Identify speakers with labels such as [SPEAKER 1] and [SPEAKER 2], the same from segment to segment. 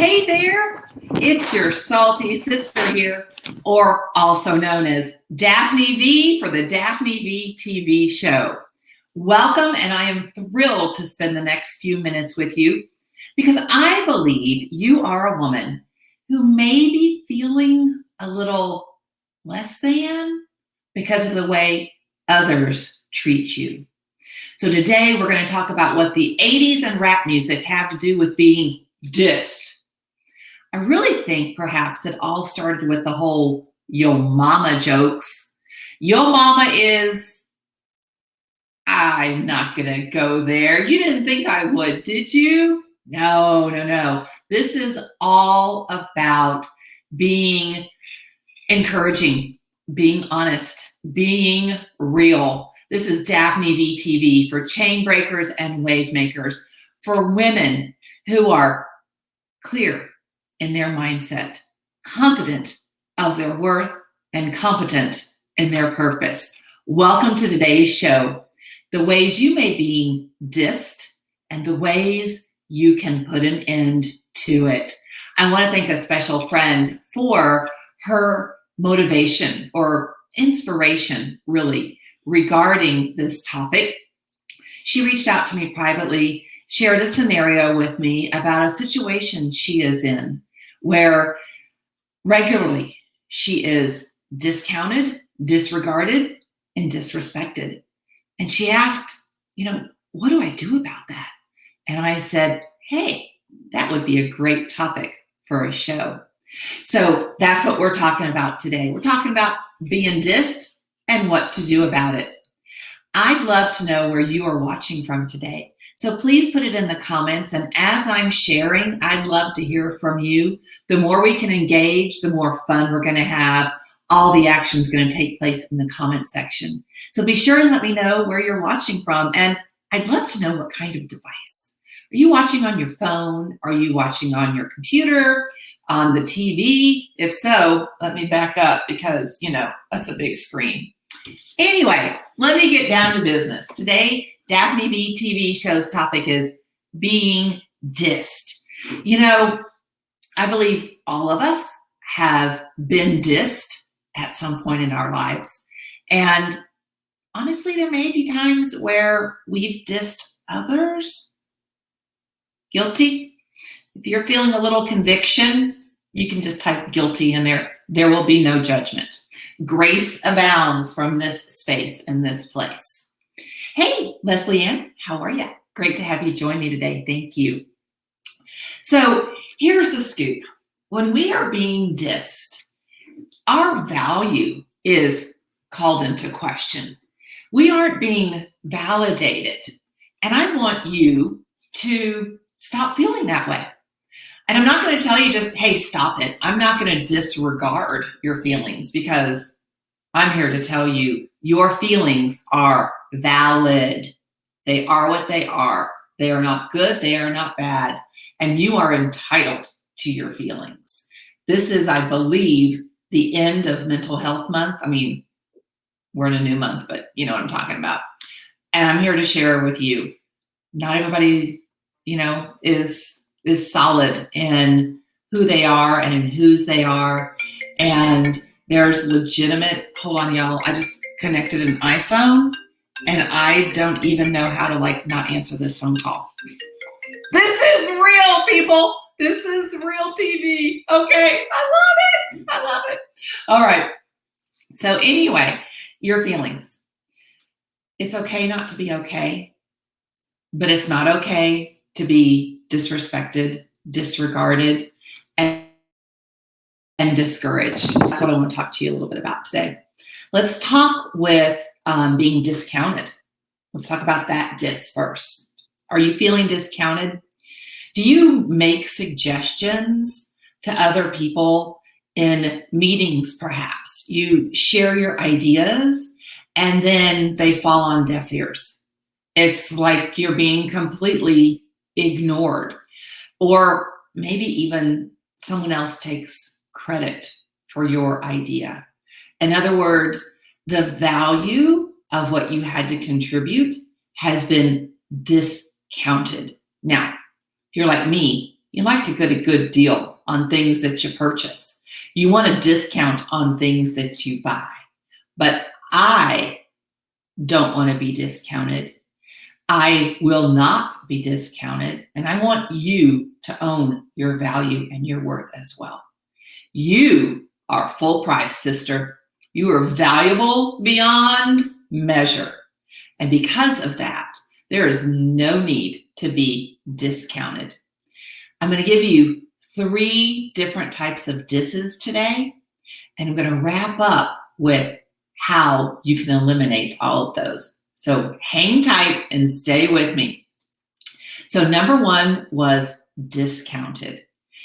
[SPEAKER 1] Hey there, it's your salty sister here, or also known as Daphne V for the Daphne V TV show. Welcome, and I am thrilled to spend the next few minutes with you because I believe you are a woman who may be feeling a little less than because of the way others treat you. So today we're going to talk about what the 80s and rap music have to do with being dissed. I really think perhaps it all started with the whole yo mama jokes. Yo mama is, I'm not going to go there. You didn't think I would, did you? No. This is all about being encouraging, being honest, being real. This is Daphne V TV for chain breakers and wave makers, for women who are clear in their mindset, confident of their worth, and competent in their purpose. Welcome to today's show, the ways you may be dissed and the ways you can put an end to it. I want to thank a special friend for her motivation or inspiration, really, regarding this topic. She reached out to me privately, shared a scenario with me about a situation she is in where regularly she is discounted, disregarded, and disrespected. And she asked, what do I do about that? And I said, hey, that would be a great topic for a show. So that's what we're talking about today. We're talking about being dissed and what to do about it. I'd love to know where you are watching from today. So please put it in the comments. And as I'm sharing, I'd love to hear from you. The more we can engage, the more fun we're going to have. All the action's going to take place in the comment section. So be sure and let me know where you're watching from. And I'd love to know what kind of device. Are you watching on your phone? Are you watching on your computer? On the TV? If so, let me back up because, that's a big screen. Anyway, let me get down to business. Today, Daphne V TV show's topic is being dissed. I believe all of us have been dissed at some point in our lives. And honestly, there may be times where we've dissed others. Guilty? If you're feeling a little conviction, you can just type guilty in there. There will be no judgment. Grace abounds from this space and this place. Hey, Leslie Ann, how are you? Great to have you join me today. Thank you. So here's the scoop. When we are being dissed, our value is called into question. We aren't being validated. And I want you to stop feeling that way. And I'm not going to tell you just, hey, stop it. I'm not going to disregard your feelings because I'm here to tell you your feelings are valid. They are what they are. They are not good. They are not bad. And you are entitled to your feelings. This is, I believe, the end of Mental Health Month. I mean, we're in a new month, but you know what I'm talking about. And I'm here to share with you. Not everybody, is solid in who they are and in whose they are. And there's legitimate, hold on y'all, I just connected an iPhone and I don't even know how to not answer this phone call. This is real, people. This is real TV. Okay, I love it. All right. So anyway, your feelings. It's okay not to be okay, but it's not okay to be disrespected, disregarded, and discouraged. That's what I want to talk to you a little bit about today. Let's talk with being discounted. Let's talk about that diss first. Are you feeling discounted? Do you make suggestions to other people in meetings, perhaps? You share your ideas and then they fall on deaf ears. It's like you're being completely ignored, or maybe even someone else takes credit for your idea. In other words, the value of what you had to contribute has been discounted. Now, if you're like me, You like to get a good deal on things that you purchase. You want a discount on things that you buy. But I don't want to be discounted. I will not be discounted. And I want you to own your value and your worth as well. You are full price, sister. You are valuable beyond measure. And because of that, there is no need to be discounted. I'm going to give you 3 different types of disses today, and I'm going to wrap up with how you can eliminate all of those. So hang tight and stay with me. So number 1 was discounted.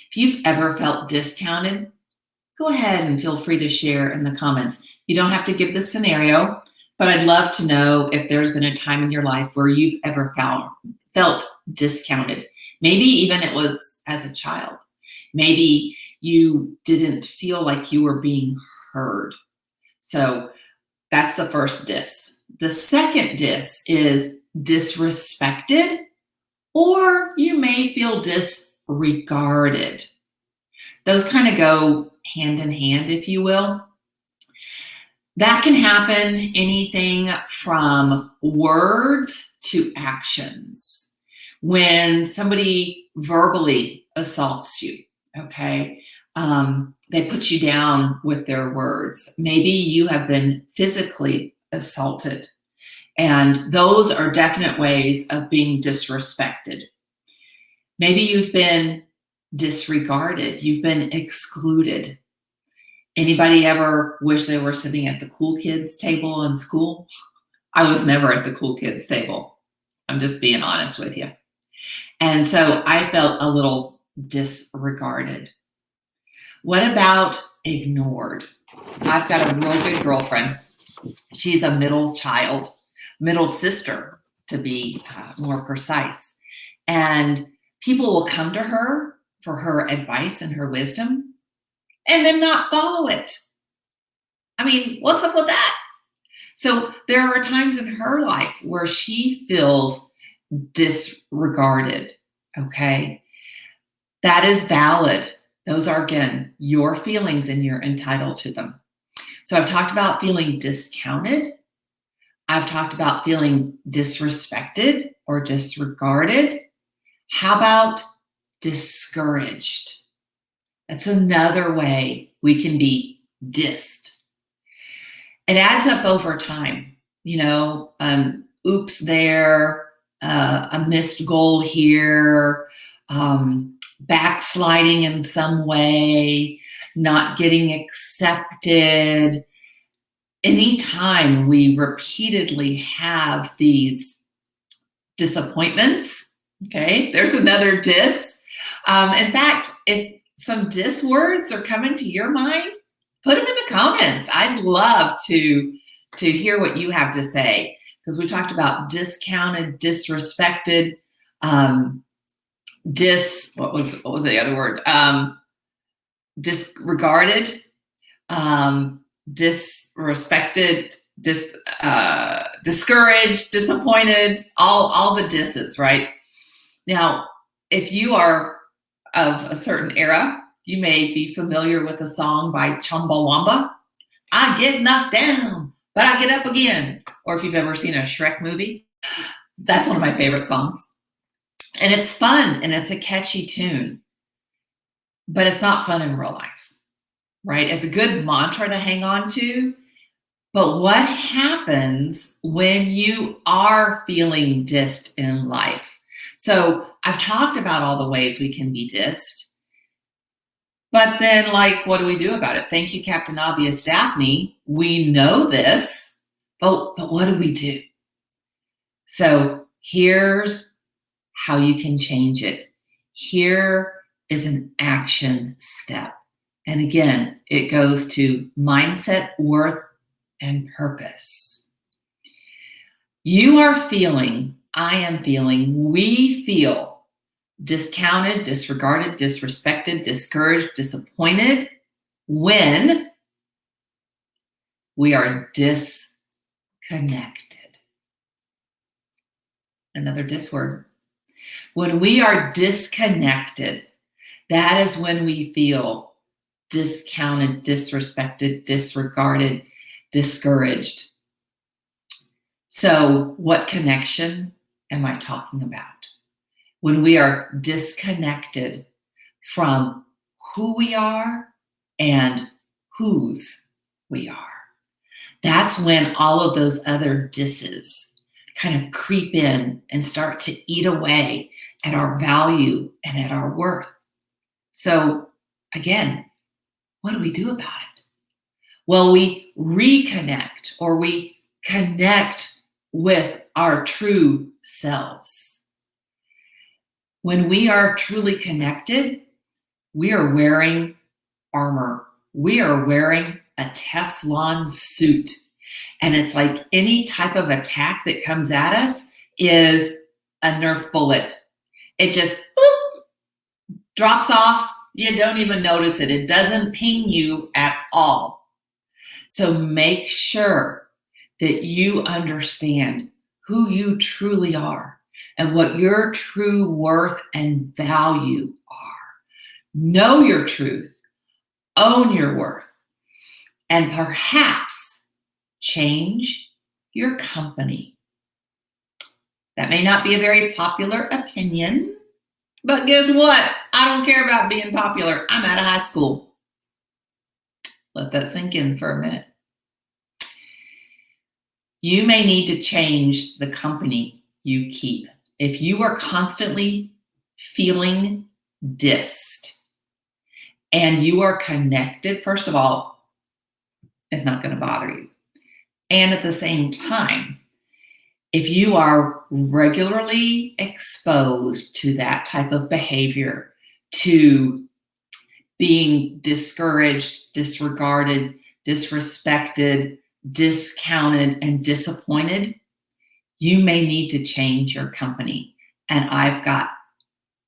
[SPEAKER 1] If you've ever felt discounted, go ahead and feel free to share in the comments. You don't have to give the scenario, but I'd love to know if there's been a time in your life where you've ever felt discounted. Maybe even it was as a child. Maybe you didn't feel like you were being heard. So that's the first diss. The second diss is disrespected, or you may feel disregarded. Those kind of go hand in hand, if you will. That can happen anything from words to actions. When somebody verbally assaults you, okay, they put you down with their words. Maybe you have been physically assaulted, and those are definite ways of being disrespected. Maybe you've been disregarded, you've been excluded. Anybody ever wish they were sitting at the cool kids table in school? I was never at the cool kids table. I'm just being honest with you. And so I felt a little disregarded. What about ignored? I've got a real good girlfriend. She's a middle child, middle sister to be more precise. And people will come to her for her advice and her wisdom and then not follow it. I mean, what's up with that? So there are times in her life where she feels disregarded, okay? That is valid. Those are, again, your feelings and you're entitled to them. So I've talked about feeling discounted. I've talked about feeling disrespected or disregarded. How about discouraged? That's another way we can be dissed. It adds up over time. You know, oops there, a missed goal here, backsliding in some way, not getting accepted. Anytime we repeatedly have these disappointments, okay, there's another diss. In fact, if some diss words are coming to your mind, put them in the comments. I'd love to hear what you have to say, because we talked about discounted, disrespected, what was the other word? Disregarded, disrespected, discouraged, disappointed, all the disses, right? Now, if you are of a certain era, you may be familiar with a song by Chumbawamba. I get knocked down, but I get up again. Or if you've ever seen a Shrek movie, that's one of my favorite songs. And it's fun and it's a catchy tune, but it's not fun in real life, right? It's a good mantra to hang on to. But what happens when you are feeling dissed in life? So I've talked about all the ways we can be dissed. But then, like, what do we do about it? Thank you, Captain Obvious Daphne. We know this, but what do we do? So here's how you can change it. Here is an action step. And again, it goes to mindset, worth, and purpose. You are feeling, I am feeling, we feel discounted, disregarded, disrespected, discouraged, disappointed when we are disconnected. Another dis word. When we are disconnected, That is when we feel discounted, disrespected, disregarded, discouraged. So what connection am I talking about? When we are disconnected from who we are and whose we are. That's when all of those other disses kind of creep in and start to eat away at our value and at our worth. So again, what do we do about it? Well, we reconnect, or we connect with our true selves. When we are truly connected, we are wearing armor. We are wearing a Teflon suit. And it's like any type of attack that comes at us is a Nerf bullet. It just boop, drops off. You don't even notice it. It doesn't ping you at all. So make sure that you understand who you truly are and what your true worth and value are. Know your truth, own your worth, and perhaps change your company. That may not be a very popular opinion, but guess what? I don't care about being popular. I'm out of high school. Let that sink in for a minute. You may need to change the company you keep. If you are constantly feeling dissed and you are connected, first of all, it's not going to bother you. And at the same time, if you are regularly exposed to that type of behavior, to being discouraged, disregarded, disrespected, discounted, and disappointed, you may need to change your company. And I've got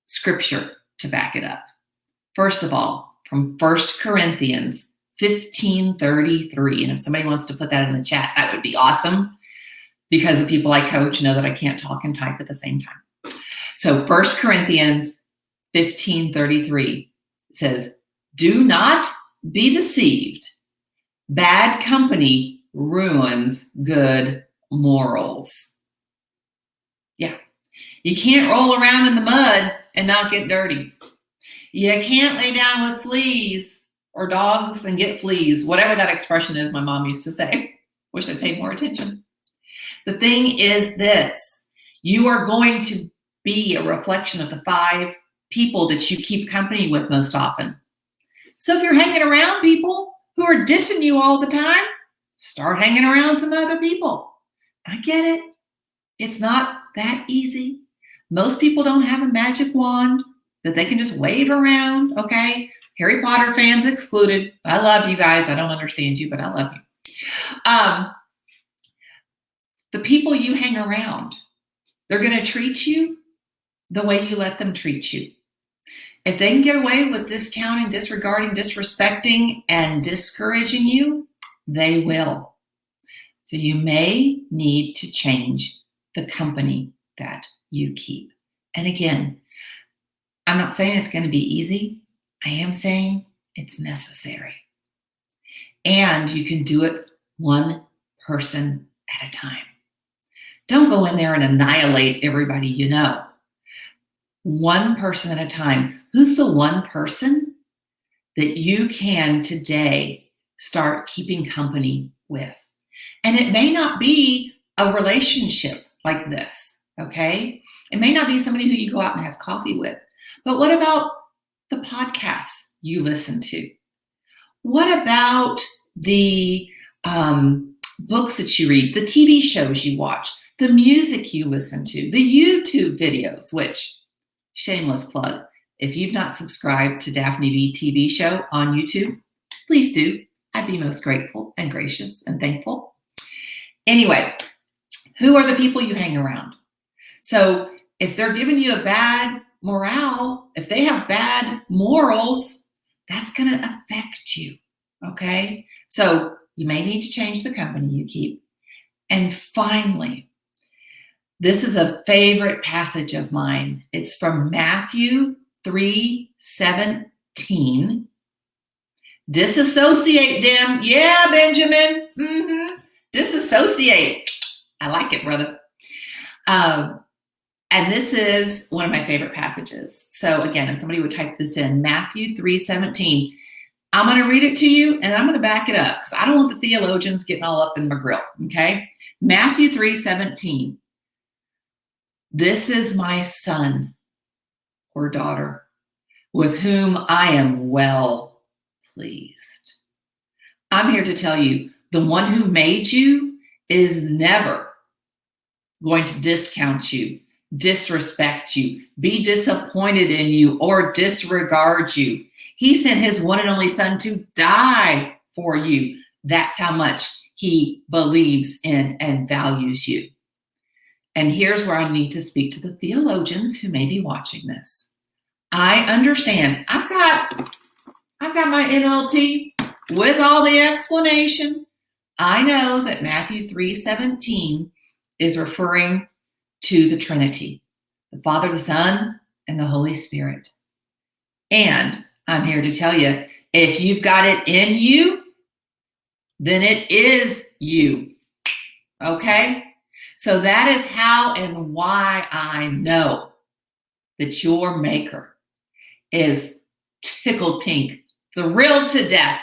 [SPEAKER 1] scripture to back it up. First of all, from 1 Corinthians 15:33. And if somebody wants to put that in the chat, that would be awesome, because the people I coach know that I can't talk and type at the same time. So 1 Corinthians 15:33 says, "Do not be deceived. Bad company ruins good morals." Yeah. You can't roll around in the mud and not get dirty. You can't lay down with fleas or dogs and get fleas, whatever that expression is my mom used to say. Wish I'd paid more attention. The thing is this: you are going to be a reflection of the 5 people that you keep company with most often. So if you're hanging around people who are dissing you all the time, start hanging around some other people. I get it. It's not that easy. Most people don't have a magic wand that they can just wave around, okay? Harry Potter fans excluded. I love you guys. I don't understand you, but I love you. The people you hang around, they're going to treat you the way you let them treat you. If they can get away with discounting, disregarding, disrespecting, and discouraging you, they will. So you may need to change the company that you keep. And again, I'm not saying it's going to be easy. I am saying it's necessary. And you can do it one person at a time. Don't go in there and annihilate everybody you know. One person at a time. Who's the one person that you can today start keeping company with? And it may not be a relationship like this, okay? It may not be somebody who you go out and have coffee with. But what about the podcasts you listen to? What about the books that you read, the TV shows you watch, the music you listen to, the YouTube videos, which, shameless plug, if you've not subscribed to Daphne V TV show on YouTube, please do. I'd be most grateful and gracious and thankful. Anyway, who are the people you hang around? So if they're giving you a bad morale, if they have bad morals, that's going to affect you, okay? So you may need to change the company you keep. And finally, this is a favorite passage of mine. It's from Matthew 3:17. Disassociate them. Yeah, Benjamin. Disassociate. I like it, brother. And this is one of my favorite passages. So again, if somebody would type this in, Matthew 3:17, I'm going to read it to you and I'm going to back it up because I don't want the theologians getting all up in my grill, okay? Matthew 3:17, this is my son or daughter with whom I am well pleased. I'm here to tell you, the one who made you is never going to discount you, disrespect you, be disappointed in you, or disregard you. He sent his one and only son to die for you. That's how much he believes in and values you. And here's where I need to speak to the theologians who may be watching this. I understand. I've got my NLT with all the explanation. I know that Matthew 3:17 is referring to the Trinity, the Father, the Son, and the Holy Spirit. And I'm here to tell you, if you've got it in you, then it is you. Okay? So that is how and why I know that your maker is tickled pink, thrilled to death,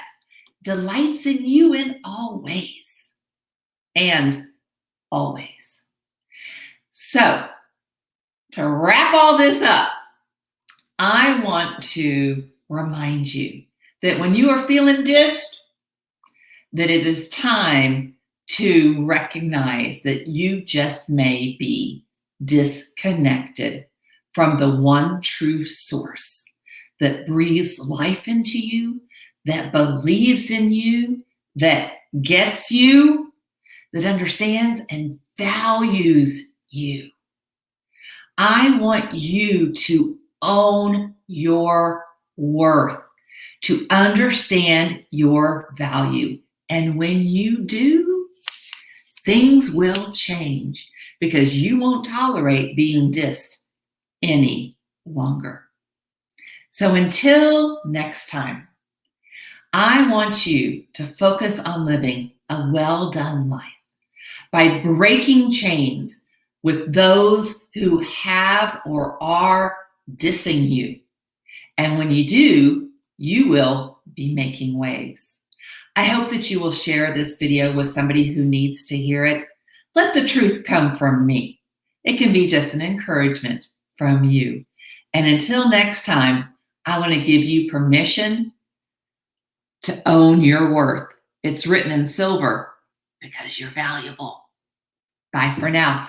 [SPEAKER 1] delights in you in all ways and always. So to wrap all this up, I want to remind you that when you are feeling dissed, that it is time to recognize that you just may be disconnected from the one true source that breathes life into you, that believes in you, that gets you, that understands and values you. I want you to own your worth, to understand your value. And when you do, things will change because you won't tolerate being dissed any longer. So until next time, I want you to focus on living a well-done life by breaking chains with those who have or are dissing you. And when you do, you will be making waves. I hope that you will share this video with somebody who needs to hear it. Let the truth come from me. It can be just an encouragement from you. And until next time, I want to give you permission to own your worth. It's written in silver because you're valuable. Bye for now.